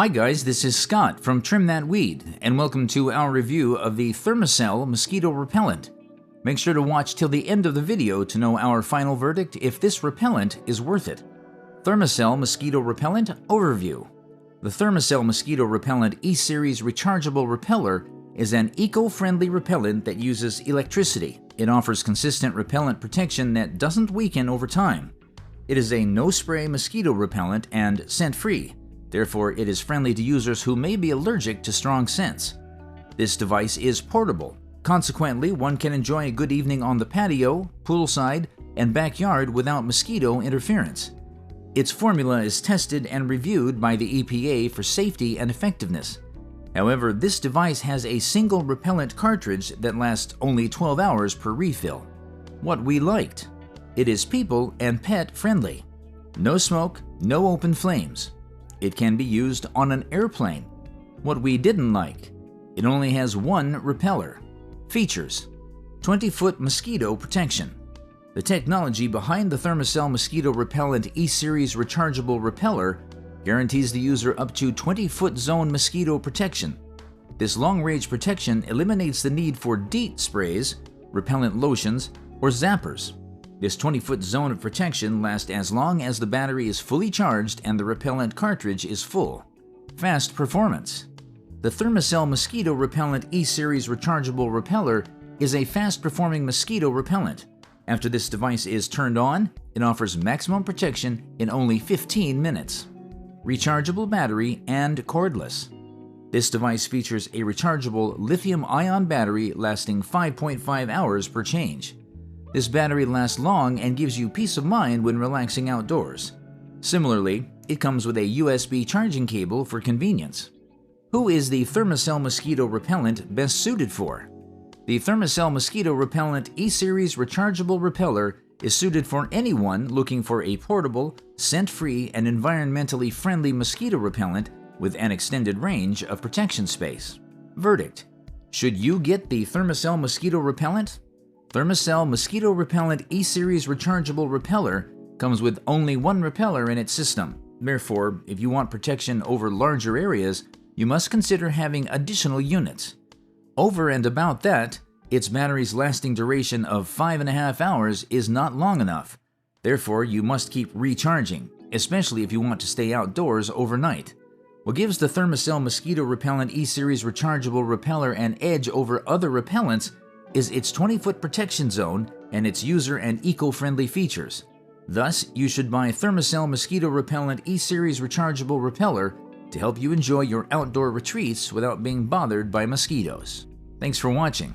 Hi guys, this is Scott from Trim That Weed, and welcome to our review of the Thermacell Mosquito Repellent. Make sure to watch till the end of the video to know our final verdict if this repellent is worth it. Thermacell Mosquito Repellent Overview. The Thermacell Mosquito Repellent E-Series Rechargeable Repeller is an eco-friendly repellent that uses electricity. It offers consistent repellent protection that doesn't weaken over time. It is a no-spray mosquito repellent and scent-free. Therefore, it is friendly to users who may be allergic to strong scents. This device is portable. Consequently, one can enjoy a good evening on the patio, poolside, and backyard without mosquito interference. Its formula is tested and reviewed by the EPA for safety and effectiveness. However, this device has a single repellent cartridge that lasts only 12 hours per refill. What we liked: it is people and pet friendly. No smoke, no open flames. It can be used on an airplane. What we didn't like: it only has one repeller. Features: 20-foot mosquito protection. The technology behind the Thermacell Mosquito Repellent E-Series Rechargeable Repeller guarantees the user up to 20-foot zone mosquito protection. This long-range protection eliminates the need for DEET sprays, repellent lotions, or zappers. This 20-foot zone of protection lasts as long as the battery is fully charged and the repellent cartridge is full. Fast performance. The Thermacell Mosquito Repellent E-Series Rechargeable Repeller is a fast-performing mosquito repellent. After this device is turned on, it offers maximum protection in only 15 minutes. Rechargeable battery and cordless. This device features a rechargeable lithium-ion battery lasting 5.5 hours per change. This battery lasts long and gives you peace of mind when relaxing outdoors. Similarly, it comes with a USB charging cable for convenience. Who is the Thermacell Mosquito Repellent best suited for? The Thermacell Mosquito Repellent E-Series Rechargeable Repeller is suited for anyone looking for a portable, scent-free, and environmentally friendly mosquito repellent with an extended range of protection space. Verdict: should you get the Thermacell Mosquito Repellent? Thermacell Mosquito Repellent E-Series Rechargeable Repeller comes with only one repeller in its system. Therefore, if you want protection over larger areas, you must consider having additional units. Over and about that, its battery's lasting duration of 5.5 hours is not long enough. Therefore, you must keep recharging, especially if you want to stay outdoors overnight. What gives the Thermacell Mosquito Repellent E-Series Rechargeable Repeller an edge over other repellents is its 20-foot protection zone and its user and eco-friendly features. Thus, you should buy Thermacell Mosquito Repellent E-Series Rechargeable Repeller to help you enjoy your outdoor retreats without being bothered by mosquitoes. Thanks for watching.